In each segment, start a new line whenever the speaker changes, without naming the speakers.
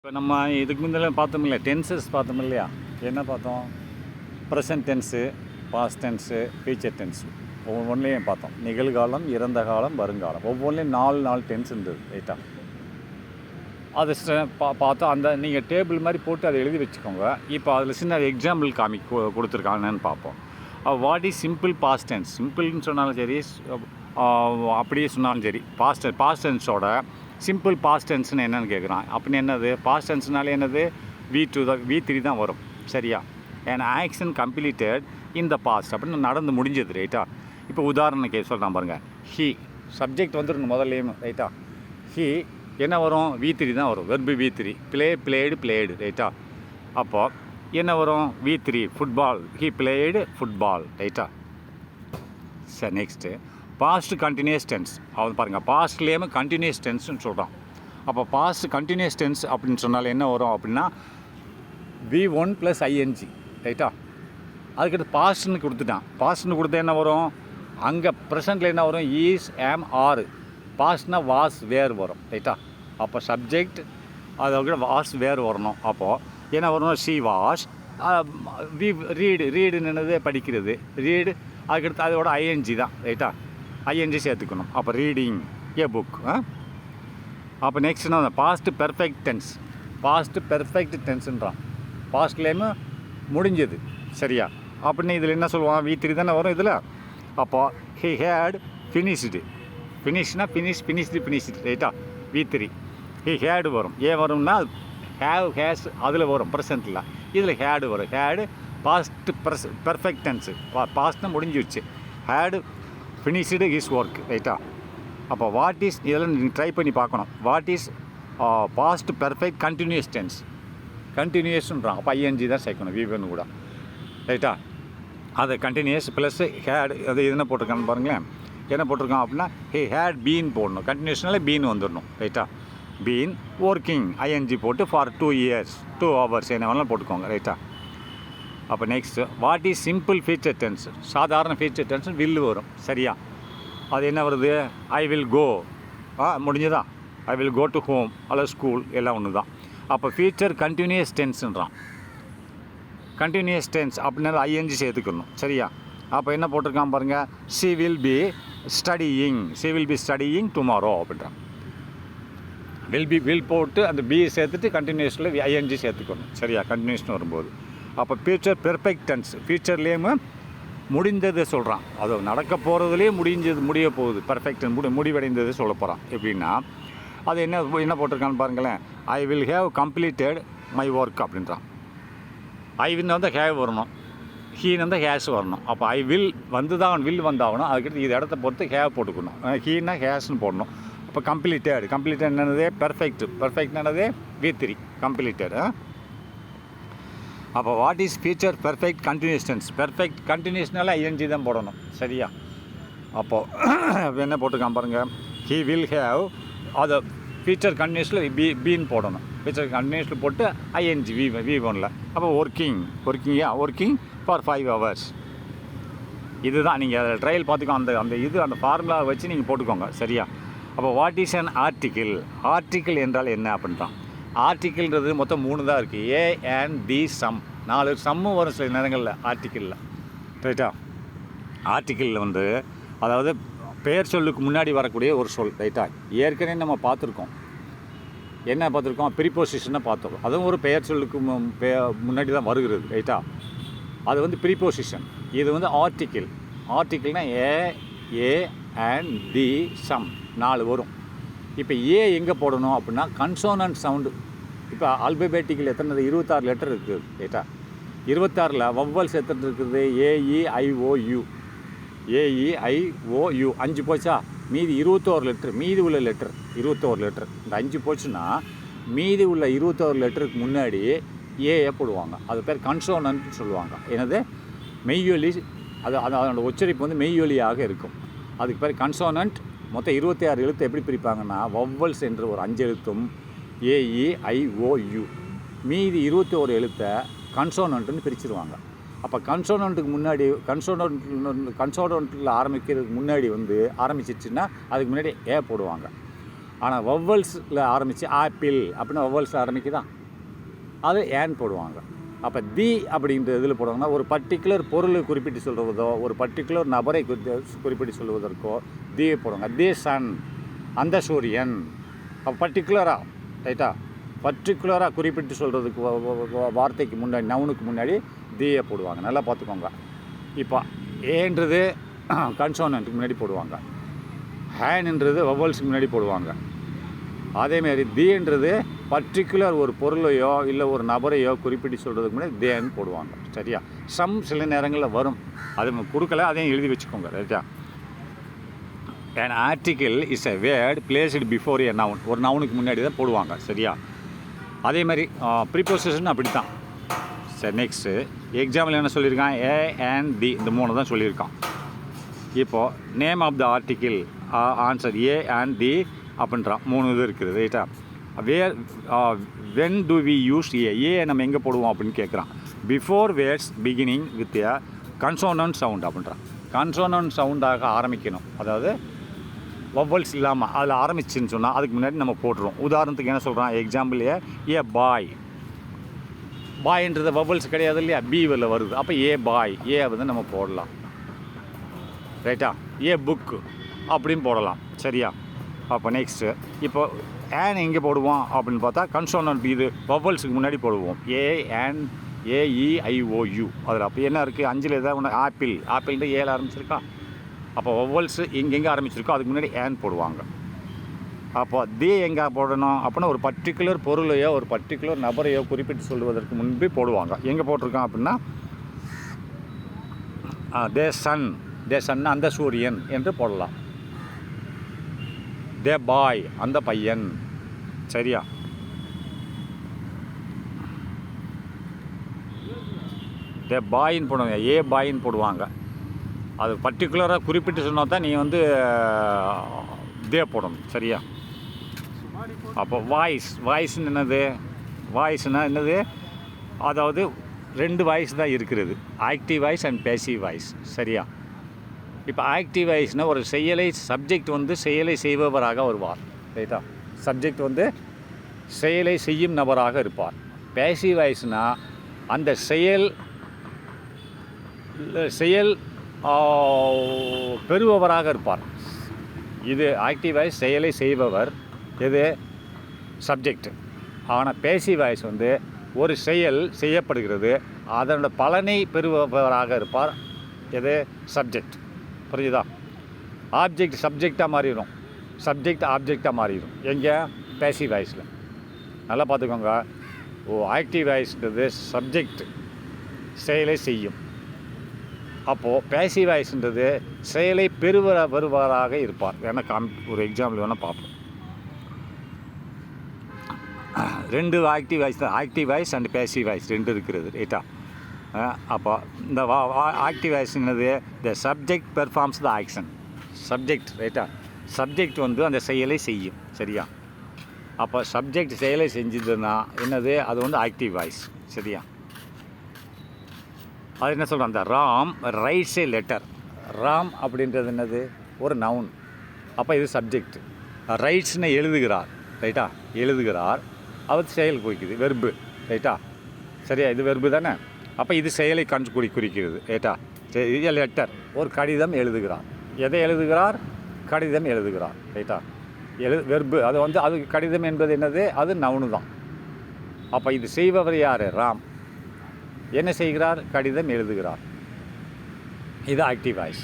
இப்போ நம்ம இதுக்கு முன்னெல்லாம் பார்த்தோம் இல்லையா, டென்சஸ் பார்த்தோம் இல்லையா. என்ன பார்த்தோம்? Present tense, past tense, future tense ஒவ்வொன்றிலையும் பார்த்தோம். நிகழ்காலம், இறந்த காலம், வருங்காலம் ஒவ்வொன்றிலையும் 4 டென்ஸ் இருந்தது ரைட்டா. அது பார்த்தோம். அந்த நீங்கள் டேபிள் மாதிரி போட்டு அதை எழுதி வச்சுக்கோங்க. இப்போ அதில் சின்ன எக்ஸாம்பிள் கொடுத்துருக்காங்கன்னு பார்ப்போம். What is simple past tense? சிம்பிள்னு சொன்னாலும் சரி, அப்படியே சொன்னாலும் சரி, பாஸ்ட் டென்ஸோட சிம்பிள் பாஸ்ட் டென்ஸ்னு என்னென்னு கேட்குறான். அப்படின்னு என்னது? பாஸ்ட் டென்ஸ்னாலே என்னது? V3 தான் வரும். சரியா? And action completed in the past அப்படின்னு நடந்து முடிஞ்சது ரைட்டா. இப்போ உதாரணம் சொல்கிறான் பாருங்கள். ஹி சப்ஜெக்ட் வந்துடணும் முதல்லையும் ரைட்டா. ஹி என்ன வரும்? V3 தான் வரும். Verb V3. பிளேடு ரைட்டா. அப்போது என்ன வரும்? V3 football. He blade football ரைட்டா. சரி, நெக்ஸ்ட்டு பாஸ்ட் கண்டினியூஸ் டென்ஸ். அவன் பாருங்கள், பாஸ்ட்லேயுமே கண்டினியூஸ் டென்ஸ்னு சொல்கிறான். அப்போ பாஸ்ட் கண்டினியூஸ் டென்ஸ் அப்படின்னு சொன்னாலும் என்ன வரும் அப்படின்னா V1 + ing ரைட்டா. அதுக்கடுத்து பாஸ்ட்னு கொடுத்துட்டான். பாஸ்ட்னு கொடுத்தா என்ன வரும்? அங்கே ப்ரெசண்ட்டில் என்ன வரும்? ஈஸ், ஆம், ஆர். பாஸ்ட்னா வாஸ், வேர் வரும் ரைட்டா. அப்போ சப்ஜெக்ட் அதை வாஸ், வேர் வரணும். அப்போது என்ன வரணும்? She wash. ரீடுன்னு என்னது? படிக்கிறது. ரீடு. அதுக்கடுத்து அதோட ING தான் ரைட்டா. ING சேர்த்துக்கணும். அப்போ ரீடிங் ஏ புக். அப்போ நெக்ஸ்ட் என்ன? Past perfect tense. Past perfect டென்ஸுன்றான். பாஸ்ட்லேயுமே முடிஞ்சது. சரியா? அப்படின்னு இதில் என்ன சொல்லுவான்? V3 தானே வரும் இதில். அப்போ ஹி ஹேட் ஃபினிஷ்டு. ஃபினிஷ்னா ஃபினிஷ்டு ரைட்டா. V3. ஹி ஹேடு வரும். வரும்னா ஹேவ், ஹேஸ் அதில் வரும் ப்ரெசண்ட்டில். இதில் ஹேடு வரும். Had past perfect tense. பாஸ்ட்னா முடிஞ்சிடுச்சு. ஹேடு ஃபினிஷ்டு ஹிஸ் ஒர்க் ரைட்டா. அப்போ வாட் இஸ், இதெல்லாம் நீங்கள் ட்ரை பண்ணி பார்க்கணும். What is past perfect continuous tense? கண்டினியூஸ்ன்றான். அப்போ ING தான் சேர்க்கணும் V1 கூட ரைட்டா. அது கண்டினியூஸ் ப்ளஸ் ஹேட். அது என்ன போட்டிருக்கான்னு பாருங்களேன். என்ன போட்டிருக்கான் அப்படின்னா ஹே ஹேட் பீன் போடணும். கண்டினியூஸ்னாலே பீன் வந்துடணும் ரைட்டா. பீன் ஒர்க்கிங் ING போட்டு ஃபார் 2 இயர்ஸ் 2 ஹவர்ஸ் என்ன வேணாலும் போட்டுக்கோங்க ரைட்டா. அப்போ next what is simple future tense? சாதாரண ஃபியூச்சர் டென்ஸ் வில் வரும். சரியா? அது என்ன வருது? I will go. முடிஞ்சுதா? I will go to home அல்லது ஸ்கூல் எல்லாம் ஒன்று தான். அப்போ ஃபியூச்சர் கண்டினியூஸ் டென்ஸுன்றான். கண்டினியூஸ் டென்ஸ் அப்படின்னா ING சேர்த்துக்கணும். சரியா? அப்போ என்ன போட்டிருக்கான் பாருங்கள். She will be studying tomorrow அப்படின்றான். வில் போட்டு அந்த பி சேர்த்துட்டு கண்டினியூஸில் ING சேர்த்துக்கணும். சரியா? கண்டினியூஸ்னு வரும்போது. அப்போ ஃபியூச்சர் பெர்ஃபெக்ட் டென்ஸ். ஃபியூச்சர்லேயுமே முடிந்தது சொல்கிறான். அது நடக்க போகிறதுலேயே முடிய போகுது. பெர்ஃபெக்ட் முடிவடைந்தது சொல்ல போகிறான். எப்படின்னா அது என்ன போட்டிருக்கான்னு பாருங்களேன். I will have completed my work அப்படின்றான். ஐவின்னு வந்து ஹேவ் வரணும். ஹீன்னு வந்து ஹேஸ் வரணும். அப்போ ஐ வில் வந்தாகணும். அதுக்கடுத்து இது இடத்த பொறுத்து ஹேவ் போட்டுக்கணும். ஹீன்னா ஹேஸ்ன்னு போடணும். அப்போ கம்ப்ளீட்டட் என்னது? பெர்ஃபெக்ட் என்னது? V3 completed. அப்போ what is future perfect continuous tense? Perfect கண்டினியூஸ்னால ING தான் போடணும். சரியா? அப்போது என்ன போட்டிருக்கான் பாருங்கள். He will have. அதை ஃபியூச்சர் கண்டினியூஸில் பீன் போடணும். ஃபியூச்சர் கண்டினியூஸில் போட்டு ING V1ல். அப்போ ஒர்க்கிங் ஃபார் 5 ஹவர்ஸ். இதுதான் நீங்கள் அதில் ட்ரையல் பார்த்துக்கோ. அந்த ஃபார்முலாவை வச்சு நீங்கள் போட்டுக்கோங்க. சரியா? அப்போ what is an article? Article என்றால் என்ன அப்படின்றான். ஆர்டிக்கிள்ன்றது மொத்தம் 3 தான் இருக்குது. A and B sum. 4 சம்மும் வரும் சில நேரங்களில் ஆர்டிக்கிளில் ரைட்டா. ஆர்டிக்கிளில் வந்து அதாவது பெயர் சொல்லுக்கு முன்னாடி வரக்கூடிய ஒரு சொல் ரைட்டா. ஏற்கனவே நம்ம பார்த்துருக்கோம். என்ன பார்த்துருக்கோம்? ப்ரீபோசிஷனை பார்த்தோம். அதுவும் ஒரு பெயர் சொல்லுக்கு முன்னாடி தான் வருகிறது ரைட்டா. அது வந்து ப்ரீபோசிஷன். இது வந்து ஆர்டிக்கிள்னால் A and B சம் 4 வரும். இப்போ எங்கே போடணும் அப்படின்னா கன்சோனன்ட் சவுண்டு. இப்போ ஆல்பபெட்டிக்கல் எத்தனை? 26 லெட்டர் இருக்குது ரைட்டா. 26ல் வவ்வல்ஸ் எத்தனை இருக்குது? AEIOU 5 போச்சா? மீதி 21 லெட்டர். மீதி உள்ள லெட்டர் 21 லெட்டர். இந்த 5 போச்சுன்னா மீதி உள்ள 21 லெட்டருக்கு முன்னாடி போடுவாங்க. அது பேர் கன்சோனன்ட்னு சொல்லுவாங்க. என்னது? மெய்யொலி. அதோட உச்சரிப்பு வந்து மெய்யொலியாக இருக்கும். அதுக்கு பேர் கன்சோனன்ட். மொத்தம் 26 எழுத்து எப்படி பிரிப்பாங்கன்னா வவ்வல்ஸ் என்று ஒரு 5 எழுத்தும் AEIOU மீதி 21 எழுத்தை கன்சோனன்ட்னு பிரிச்சுருவாங்க. அப்போ கன்சோனன்ட்டுக்கு முன்னாடி கன்சோனன்ட்டில் ஆரம்பிக்கிறதுக்கு முன்னாடி வந்து ஆரம்பிச்சிச்சுன்னா அதுக்கு முன்னாடி போடுவாங்க. ஆனால் வவ்வல்ஸில் ஆரம்பித்து ஆப்பிள் அப்படின்னா வவ்வல்ஸில் ஆரம்பிக்குதான், அது ஏன் போடுவாங்க. அப்போ தி அப்படின்ற இதில் போடுவாங்கன்னா ஒரு பர்டிகுலர் பொருளை குறிப்பிட்டு சொல்வதோ ஒரு பர்டிகுலர் நபரை குறிப்பிட்டு சொல்வதற்கோ தீயை போடுவாங்க. தி சன், அந்த சூரியன். அப்போ பர்டிகுலராக ரைட்டா, பர்டிகுலராக குறிப்பிட்டு சொல்கிறதுக்கு வார்த்தைக்கு முன்னாடி நவுனுக்கு முன்னாடி தீயை போடுவாங்க. நல்லா பார்த்துக்கோங்க. இப்போ ஏன்றது கன்சோனன்ட்டுக்கு முன்னாடி போடுவாங்க, ஹேன்ன்றது வவ்வல்ஸுக்கு முன்னாடி போடுவாங்க. அதேமாரி தீன்றது பர்டிகுலர் ஒரு பொருளையோ இல்லை ஒரு நபரையோ குறிப்பிட்டு சொல்கிறதுக்கு முன்னாடி தேன்னு போடுவாங்க. சரியா, சில நேரங்களில் வரும், அது கொடுக்கல, அதையும் எழுதி வச்சுக்கோங்க. ரைட்டா, an article is a word placed before a noun. ஒரு நவுனுக்கு முன்னாடி தான் போடுவாங்க. சரியா, அதே மாதிரி ப்ரிப்போசிஷன் அப்படி தான். சரி, நெக்ஸ்ட்டு எக்ஸாம்பிள் என்ன சொல்லியிருக்கான், ஏ அண்ட் தி, இந்த 3 தான் சொல்லியிருக்கான். இப்போது name of the article answer a and the அப்படின்றான். 3 இது இருக்குது. ரைட்டா, where when to we use a நம்ம எங்கே போடுவோம் அப்படின்னு கேட்குறான். Before words beginning with a consonant sound அப்படின்றான். கன்சோனன்ட் சவுண்டாக ஆரம்பிக்கணும், அதாவது வவ்வல்ஸ் இல்லாமல் அதில் ஆரம்பிச்சுன்னு சொன்னால் அதுக்கு முன்னாடி நம்ம போட்டுருவோம். உதாரணத்துக்கு என்ன சொல்கிறான், எக்ஸாம்பிள் ஏ பாய். பாய்ன்றது வவ்வல்ஸ் கிடையாது இல்லையா, பீவில் வருது. அப்போ ஏ பாய், ஏ வந்து நம்ம போடலாம். ரைட்டா, ஏ புக்கு அப்படின்னு போடலாம். சரியா, அப்போ நெக்ஸ்ட்டு இப்போ ஏன் எங்கே போடுவோம் அப்படின்னு பார்த்தா கன்சோனன்ட் இது வவ்வல்ஸுக்கு முன்னாடி போடுவோம். A and AEIOU. அதில் அப்போ என்ன இருக்குது, 5ல் எதாவது ஒன்று ஆப்பிள், ஆப்பிள்ன்ற ஏல ஆரம்பிச்சிருக்கா. அப்போ வவ்வல்ஸு எங்கெங்கே ஆரம்பிச்சிருக்கோ அதுக்கு முன்னாடி ஏன் போடுவாங்க. அப்போ தி எங்கே போடணும் அப்படின்னா ஒரு பர்டிகுலர் பொருளையோ ஒரு பர்டிகுலர் நபரையோ குறிப்பிட்டு சொல்வதற்கு முன்பே போடுவாங்க. எங்கே போட்டிருக்கான் அப்படின்னா தே சன் அந்த சூரியன் என்று போடலாம். தே பாய் அந்த பையன். சரியா, தே பாயின்னு போடுவாங்க, ஏ பாயின்னு போடுவாங்க. அது பர்டிகுலராக குறிப்பிட்டு சொன்னால் தான் நீ வந்து தே போடணும். சரியா, அப்போ வாய்ஸ்ன்னு என்னது, வாய்ஸ்னால் என்னது, அதாவது 2 வாய்ஸ் தான் இருக்கிறது, active voice and passive voice. சரியா, இப்போ ஆக்டிவ் வாய்ஸ்னால் ஒரு செயலை சப்ஜெக்ட் வந்து செயலை செய்பவராக வருவார். ரைட்டா, சப்ஜெக்ட் வந்து செயலை செய்யும் நபராக இருப்பார். பேசிவ் வாய்ஸ்னால் அந்த செயல் பெறுபவராக இருப்பார். இது ஆக்டிவ் வாய்ஸ் செயலை செய்பவர், இது சப்ஜெக்ட். ஆனால் பேசிவ் வாய்ஸ் வந்து ஒரு செயல் செய்யப்படுகிறது, அதனோட பலனை பெறுபவராக இருப்பார். இது சப்ஜெக்ட். புரியுதா, ஆப்ஜெக்ட் சப்ஜெக்டாக மாறிடும், சப்ஜெக்ட் ஆப்ஜெக்டாக மாறிடும். எங்கே, பேசிவ் வாய்ஸில். நல்லா பார்த்துக்கோங்க. ஆக்டிவ் வாய்ஸ்ன்றது சப்ஜெக்ட் செயலை செய்யும். அப்போது பேசிவ் வாய்ஸ்ன்றது செயலை பெறுபவராக இருப்பார். வேணால் ஒரு எக்ஸாம்பிள் வேணால் பார்ப்போம். 2 ஆக்டிவ் வாய்ஸ் தான், active voice and passive voice 2 இருக்கிறது. ரைட்டா, அப்போ இந்த ஆக்டிவ் வாய்ஸ் என்னது, the subject performs the action. Subject. ரைட்டா, சப்ஜெக்ட் வந்து அந்த செயலை செய்யும். சரியா, அப்போ சப்ஜெக்ட் செயலை செஞ்சதுன்னா என்னது, அது வந்து ஆக்டிவ் வாய்ஸ். சரியா, அது என்ன சொல்கிறோம், அந்த ராம் ரைட்ஸ் ஏ லெட்டர். ராம் அப்படின்றது என்னது, ஒரு நவுன். அப்போ இது சப்ஜெக்ட். ரைட்ஸ்னு எழுதுகிறார். ரைட்டா, எழுதுகிறார், அவர் செயல் குறிக்குது, வெர்பு. ரைட்டா, சரியா, இது வெர்பு தானே. அப்போ இது செயலை குறிக்கிறது. ரைட்டா, இது லெட்டர், ஒரு கடிதம் எழுதுகிறார். எதை எழுதுகிறார், கடிதம் எழுதுகிறார். ரைட்டா, வெர்பு. அது வந்து அது கடிதம் என்பது என்னது, அது நவுனு தான். அப்போ இது செய்பவர் யார், ராம். என்ன செய்கிறார், கடிதம் எழுதுகிறார். இது ஆக்டிவ் வாய்ஸ்.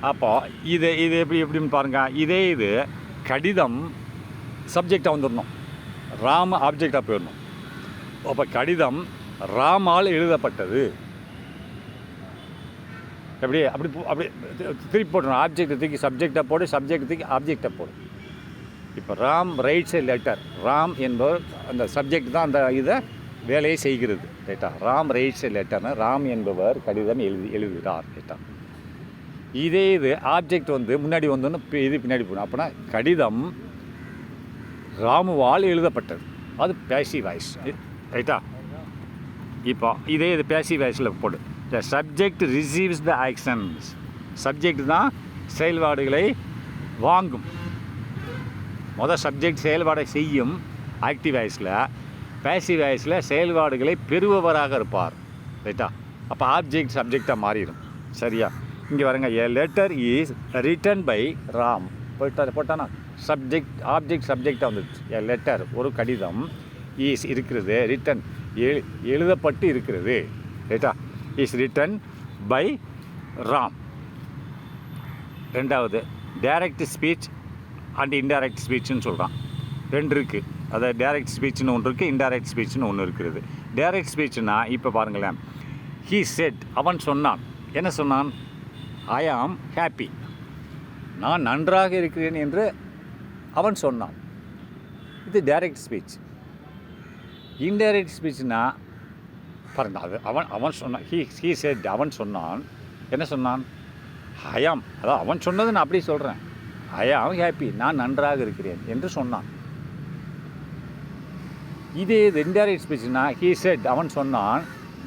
அப்போ இது எப்படின்னு பாருங்கள். இது கடிதம் சப்ஜெக்டாக வந்துடணும், ராம் ஆப்ஜெக்டாக போயிடணும். அப்போ கடிதம் ராமால் எழுதப்பட்டது. அப்படி திருப்பி போடணும். ஆப்ஜெக்டை தூக்கி சப்ஜெக்டாக போடு, சப்ஜெக்ட் தூக்கி ஆப்ஜெக்டாக போடு. இப்போ ராம் ரைட்ஸ் ஏ லெட்டர். ராம் என்பவர் அந்த சப்ஜெக்ட் தான் அந்த இதை வேலையை செய்கிறது. ரைட்டா, ராம் ரைட்ஸ் ஏ லெட்டர்னா ராம் என்பவர் கடிதம் எழுதுகிறார். ரைட்டா, இது ஆப்ஜெக்ட் வந்து முன்னாடி வந்தோன்னு இது பின்னாடி போகணும். அப்படின்னா கடிதம் ராமுவால் எழுதப்பட்டது, அது பேசிவ் வாய்ஸ். ரைட்டா, இப்போ இது பேசிவ் வாய்ஸில் போடு. The subject receives the actions. Subject தான் செயல்பாடுகளை வாங்கும். சப்ஜெக்ட் செயல்பாடை செய்யும் ஆக்டிவ் வாய்ஸில், பேசிவ் வாய்ஸில் செயல்பாடுகளை பெறுபவராக இருப்பார். ரைட்டா? அப்போ ஆப்ஜெக்ட் சப்ஜெக்டாக மாறிடும். சரியா? இங்கே வரங்க, a letter is written by Ram. போட்டானா சப்ஜெக்ட் ஆப்ஜெக்ட் சப்ஜெக்டாக வந்துடுச்சு. எ லெட்டர் ஒரு கடிதம், இஸ் இருக்கிறது, ரிட்டன் எழுதப்பட்டு இருக்கிறது. ரைட்டா? Is written by Ram. ரெண்டாவது டைரக்ட் ஸ்பீச் அண்ட் இன்டைரக்ட் ஸ்பீச்சுன்னு சொல்கிறான். ரெண்டு இருக்குது. அதாவது டைரக்ட் ஸ்பீச்சுன்னு ஒன்று இருக்குது, இன்டைரக்ட் ஸ்பீச்சுன்னு ஒன்று இருக்கிறது. டைரக்ட் ஸ்பீச்சுன்னா இப்போ பாருங்களேன், ஹீ செட் அவன் சொன்னான். என்ன சொன்னான்? ஐ ஆம் ஹாப்பி, நான் நன்றாக இருக்கிறேன் என்று அவன் சொன்னான். இது டைரக்ட் ஸ்பீச். இன்டைரக்ட் ஸ்பீச்னா பாருங்கள், அது அவன் சொன்னான். ஹீ செட் அவன் சொன்னான். என்ன சொன்னான்? ஐ ஆம், அதான் அவன் சொன்னது நான் அப்படி சொல்கிறேன். ஐ ஆம் ஹாப்பி, நான் நன்றாக இருக்கிறேன் என்று சொன்னான். இதே இது இன்டைரக்ட் ஸ்பீச்னா ஹீ செட் அவன் சொன்னான்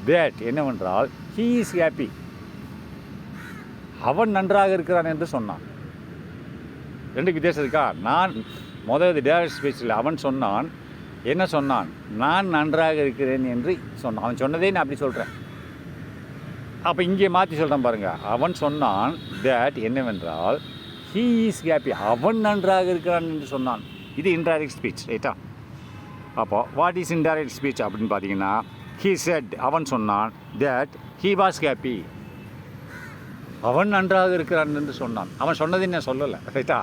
that என்னவென்றால் he is happy, அவன் நன்றாக இருக்கிறான் என்று சொன்னான். ரெண்டு வித்தியாசம் இருக்கா? நான் முதல் டைரக்ட் ஸ்பீச்சில் அவன் சொன்னான். என்ன சொன்னான்? நான் நன்றாக இருக்கிறேன் என்று சொன்னான். அவன் சொன்னதே நான் அப்படி சொல்கிறேன். அப்போ இங்கே மாற்றி சொல்கிறேன் பாருங்கள். அவன் சொன்னான் that என்னவென்றால் he is happy, அவன் நன்றாக இருக்கிறான் என்று சொன்னான். இது இன்டைரக்ட் ஸ்பீச். ரைட்டா? அப்போ வாட் இஸ் இன்டைரக்ட் ஸ்பீச் அப்படின்னு பார்த்தீங்கன்னா, he said அவன் சொன்னான் that he was happy, அவன் நன்றாக இருக்கிறான் என்று சொன்னான். அவன் சொன்னதை நான் சொல்லலை. ரைட்டா?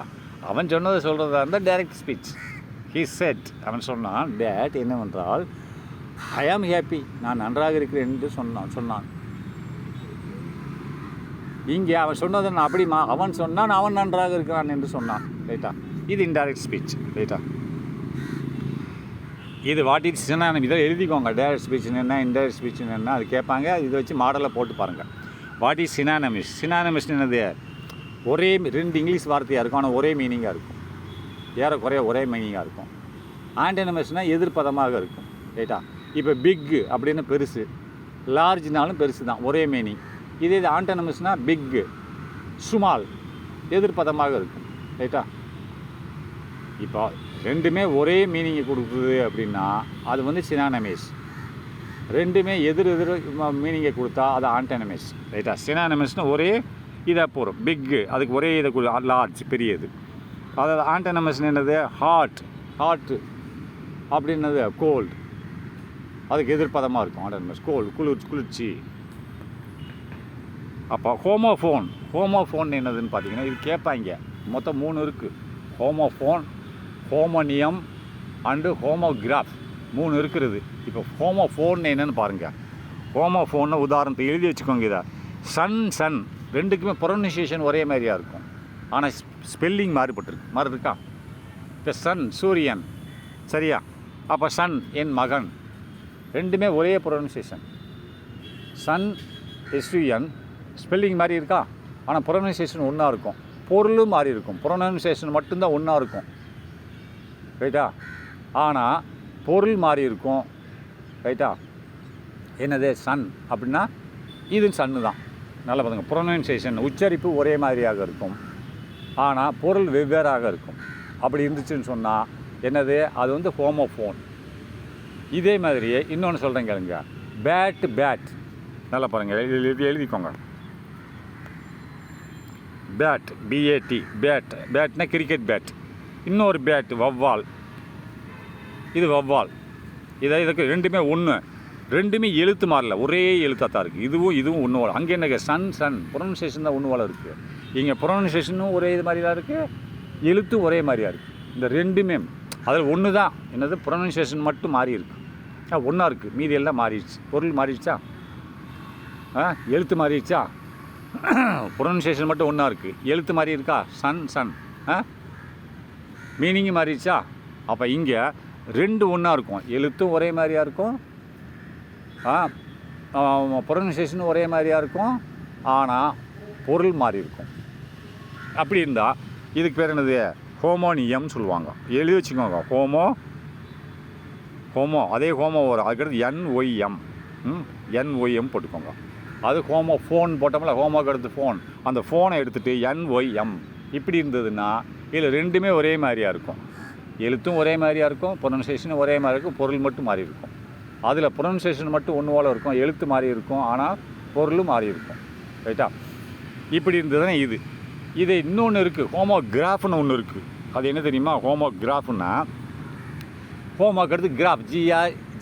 அவன் சொன்னதை சொல்கிறதா இருந்தால் டைரக்ட் ஸ்பீச். he said அவன் சொன்னான் that என்னவென்றால் ஐ ஆம் ஹாப்பி, நான் நன்றாக இருக்கிறேன் என்று சொன்னான். இங்கே அவன் சொன்னதை நான் அப்படிமா அவன் சொன்னான் அவன் நன்றாக இருக்கிறான் என்று சொன்னான். ரைட்டா? இது இன்டைரக்ட் ஸ்பீச். ரைட்டா? இது வாட் இஸ் சினானிம். இதை எழுதிக்கோங்க. டைரக்ட் ஸ்பீச்னு என்ன, இன்டைரக்ட் ஸ்பீச்னு என்ன, அது கேட்பாங்க. இதை வச்சு மாடலை போட்டு பாருங்கள். What is சினானிமிஸ். சினானிமிஸ் என்னது? ஒரே ரெண்டு இங்கிலீஷ் வார்த்தையாக இருக்கும், ஆனால் ஒரே மீனிங்காக இருக்கும். ஏறக்குறைய ஒரே மீனிங்காக இருக்கும். ஆன்டனிமஸ்னால் எதிர்ப்பதமாக இருக்கும். ரைட்டா? இப்போ பிக்கு அப்படின்னு பெருசு, லார்ஜ்னாலும் பெருசு தான், ஒரே மீனிங். இதே இது ஆன்டனிமஸ்னால் பிக்கு, ஸ்மால், எதிர்ப்பதமாக இருக்கும். ரைட்டா? இப்போ ரெண்டுமே ஒரே மீனிங்கை கொடுக்குது அப்படின்னா அது வந்து சினானிமஸ். ரெண்டுமே எதிர் மீனிங்கை கொடுத்தா அது ஆன்டனிமஸ். ரைட்டா? சினானிமஸ்னால் ஒரே இதாக போகிறோம். பிக்கு அதுக்கு ஒரே இதை கொடு, லார்ஜ் பெரியது. அதாவது ஆன்டனிமஸ்னு என்னது? ஹாட் அப்படின்னது கோல்டு, அதுக்கு எதிர்ப்பதமாக இருக்கும். ஆன்டனிமஸ் கோல்டு, குளிர்ச்சி. அப்போ ஹோமோஃபோன் என்னதுன்னு பார்த்தீங்கன்னா, இது கேட்பாங்க. மொத்தம் 3 இருக்குது. ஹோமோஃபோன், ஹோமோனியம் அண்டு ஹோமோகிராஃப் 3 இருக்கிறது. இப்போ ஹோமோஃபோன் என்னென்னு பாருங்கள். ஹோமோஃபோன்னு உதாரணத்தை எழுதி வச்சுக்கோங்க. இதை சன் ரெண்டுக்குமே ப்ரொனன்சியேஷன் ஒரே மாதிரியாக இருக்கும், ஆனால் ஸ்பெல்லிங் மாறி இருக்கா? இப்போ சன் சூரியன், சரியா? அப்போ சன் என் மகன், ரெண்டுமே ஒரே ப்ரொனன்சியேஷன். சன் SUN ஸ்பெல்லிங் மாதிரி இருக்கா, ஆனால் ப்ரொனன்சியேஷன் ஒன்றா இருக்கும். பொருளும் மாறி இருக்கும், ப்ரொனன்சியேஷன் மட்டும்தான் ஒன்றா இருக்கும். ரைட்டா? ஆனால் பொருள் மாறி இருக்கும். ரைட்டா? என்னது? சன் அப்படின்னா இது சன்னு தான். நல்லா பார்த்துங்க. ப்ரொனன்சியேஷன் உச்சரிப்பு ஒரே மாதிரியாக இருக்கும், ஆனால் பொருள் வெவ்வேறாக இருக்கும். அப்படி இருந்துச்சுன்னு சொன்னால் என்னது? அது வந்து ஹோமோஃபோன். இதே மாதிரியே இன்னொன்று சொல்கிறேன் கேளுங்க. பேட் நல்லா பாருங்கள், எழுதிக்கோங்க. பேட், BAT, பேட்னா கிரிக்கெட் பேட். இன்னொரு பேட் வவ்வால், இது வவ்வால். இதுக்கு ரெண்டுமே ஒன்று, ரெண்டுமே எழுத்து மாறல, ஒரே எழுத்தாக தான் இருக்குது. இதுவும் ஒன்று போல். அங்கே என்ன சன் ப்ரொனன்சியேஷன் தான் ஒன்று போல் இருக்குது. இங்கே ப்ரொனன்சியேஷனும் ஒரே இது மாதிரி தான் இருக்குது, எழுத்தும் ஒரே மாதிரியாக இருக்குது. இந்த ரெண்டுமே அதில் ஒன்று தான். என்னது? ப்ரொனன்சியேஷன் மட்டும் மாறி இருக்குது, ஒன்றா இருக்குது. மீதி எல்லாம் மாறிடுச்சு. பொருள் மாறிடுச்சா? எழுத்து மாறிடுச்சா? ப்ரொனன்சியேஷன் மட்டும் ஒன்றா இருக்குது, எழுத்து மாறி இருக்கா? சன் மீனிங்கும் மாறிடுச்சா? அப்போ இங்கே ரெண்டு ஒன்றா இருக்கும், எழுத்தும் ஒரே மாதிரியாக இருக்கும், ப்ரொனன்சியேஷனும் ஒரே மாதிரியாக இருக்கும், ஆனால் பொருள் மாறி இருக்கும். அப்படி இருந்தால் இதுக்கு பேர் என்னது? ஹோமோனியம் சொல்லுவாங்க. எழுதி வச்சுக்கோங்க. ஹோமோ அதே ஹோமோ வரும். அதுக்கடுத்து NYM போட்டுக்கோங்க. அது ஹோமோஃபோன் போட்டோம்ல, ஹோமோக்கு அடுத்து ஃபோன், அந்த ஃபோனை எடுத்துகிட்டு NYM இப்படி இருந்ததுன்னா இதில் ரெண்டுமே ஒரே மாதிரியாக இருக்கும். எழுத்தும் ஒரே மாதிரியாக இருக்கும், ப்ரொனன்சியேஷனும் ஒரே மாதிரி இருக்கும், பொருள் மட்டும் மாறி இருக்கும். அதில் ப்ரொனன்சியேஷன் மட்டும் ஒன்று போல் இருக்கும், எழுத்து மாறி இருக்கும், ஆனால் பொருளும் மாறி இருக்கும். ரைட்டா? இப்படி இருந்தது தான் இது. இது இன்னொன்று இருக்குது, ஹோமோகிராஃப்னு ஒன்று இருக்குது. அது என்ன தெரியுமா? ஹோமோகிராஃப்னா ஹோமோக்கு அடுத்து கிராஃப்,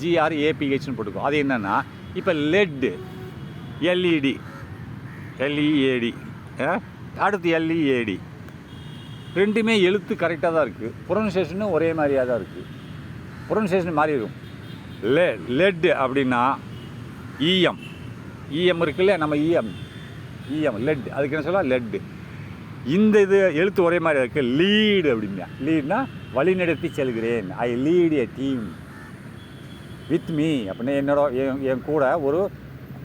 GRAPHன்னு போட்டுக்கும். அது என்னென்னா, இப்போ லெட்டு LED அடுத்து LEAD ரெண்டுமே எழுத்து கரெக்டாக தான் இருக்குது, ப்ரொனன்சியேஷனும் ஒரே மாதிரியாக தான் இருக்குது. ப்ரொனன்சியேஷன் மாறி இருக்கும். லெட் அப்படின்னா EM இருக்குல்ல, நம்ம EM லெட், அதுக்கு என்ன சொல்லலாம்? லெட்டு. இந்த இது எழுத்து ஒரே மாதிரி இருக்குது. லீடு அப்படின்னா, லீட்னா வழிநடத்தி செல்கிறேன். I lead a team with me அப்படின்னா என் கூட ஒரு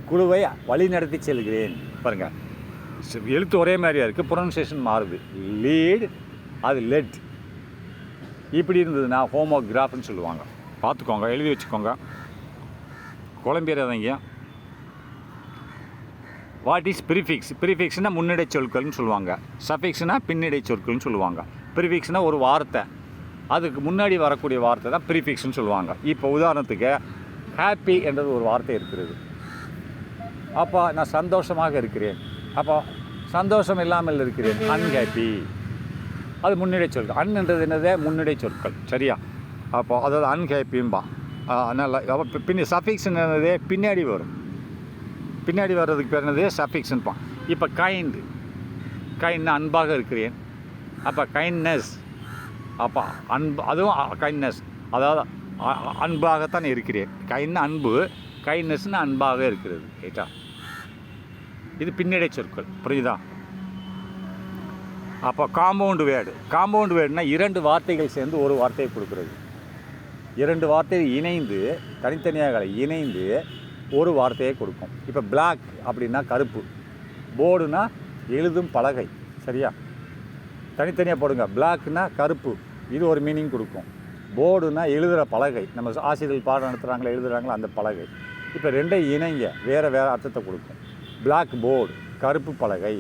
குழுவை வழிநடத்தி செல்கிறேன். பாருங்கள், எழுத்து ஒரே மாதிரியாக இருக்குது, ப்ரொனன்சியேஷன் மாறுது. லீட், அது லெட். இப்படி இருந்ததுன்னா ஹோமோகிராஃப்னு சொல்லுவாங்க. பார்த்துக்கோங்க, எழுதி வச்சுக்கோங்க, குழம்பிடாதீங்க. What is prefix? ப்ரிஃபிக்ஸ்னால் முன்னிடை சொற்கள்னு சொல்லுவாங்க. சஃபிக்ஸ்னால் பின்னிடை சொற்கள்னு சொல்லுவாங்க. ப்ரிஃபிக்ஸ்னால் ஒரு வார்த்தை, அதுக்கு முன்னாடி வரக்கூடிய வார்த்தை தான் ப்ரிஃபிக்ஸ்னு சொல்லுவாங்க. இப்போ உதாரணத்துக்கு ஹாப்பி என்றது ஒரு வார்த்தை இருக்கிறது. அப்போ நான் சந்தோஷமாக இருக்கிறேன், அப்போ சந்தோஷம் இல்லாமல் இருக்கிறேன், அன்ஹாப்பி. அது முன்னிடை சொற்கள். என்றது என்னது? முன்னிடை சொற்கள். சரியா? அப்போ அதாவது அன்ஹாப்பின்பா. நல்லா சஃபிக்ஸ் என்னது? பின்னாடி வரும். பின்னாடி வர்றதுக்கு பேர் என்னது? சஃபிக்ஸ்ன்பான். இப்போ கைண்ட்னா அன்பாக இருக்கிறேன், அப்போ கைண்ட்னஸ். அப்போ அதுவும் கைண்ட்னஸ், அதாவது அன்பாகத்தான் இருக்கிறேன். கைண்ட்னா அன்பு, கைண்ட்னஸ்னு அன்பாக இருக்கிறது. ரைட்டா? இது பின்னடை சொற்கள். புரியுதா? அப்போ காம்பவுண்டு வேர்டுனா 2 வார்த்தைகள் சேர்ந்து ஒரு வார்த்தையை கொடுக்குறது. 2 வார்த்தைகள் இணைந்து, தனித்தனியாக இணைந்து ஒரு வார்த்தையை கொடுக்கும். இப்போ பிளாக் அப்படின்னா கருப்பு, போர்டுனா எழுதும் பலகை. சரியா? தனித்தனியாக போடுங்க. பிளாக்னா கருப்பு, இது ஒரு மீனிங் கொடுக்கும். போர்டுனா எழுதுகிற பலகை, நம்ம ஆசிரியர்கள் பாடம் நடத்துகிறாங்களா, எழுதுகிறாங்களா அந்த பலகை. இப்போ ரெண்டையும் இணைங்க, வேறு அர்த்தத்தை கொடுக்கும். பிளாக் போர்டு, கருப்பு பலகை.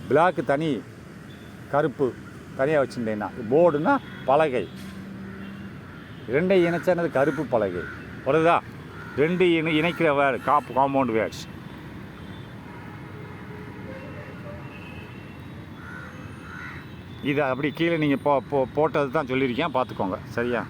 பிளாக் தனி, கருப்பு தனியாக வச்சுருந்தேன்னா. போர்டுனா பலகை, ரெண்டையும் இணைச்சானது கருப்பு பலகை. வருதா? 2 இணைக்கிற வேர்டு காம்பவுண்ட் வேர்ட்ஸ். இதை அப்படி கீழே நீங்கள் போட்டது தான் சொல்லியிருக்கேன், பார்த்துக்கோங்க. சரியா?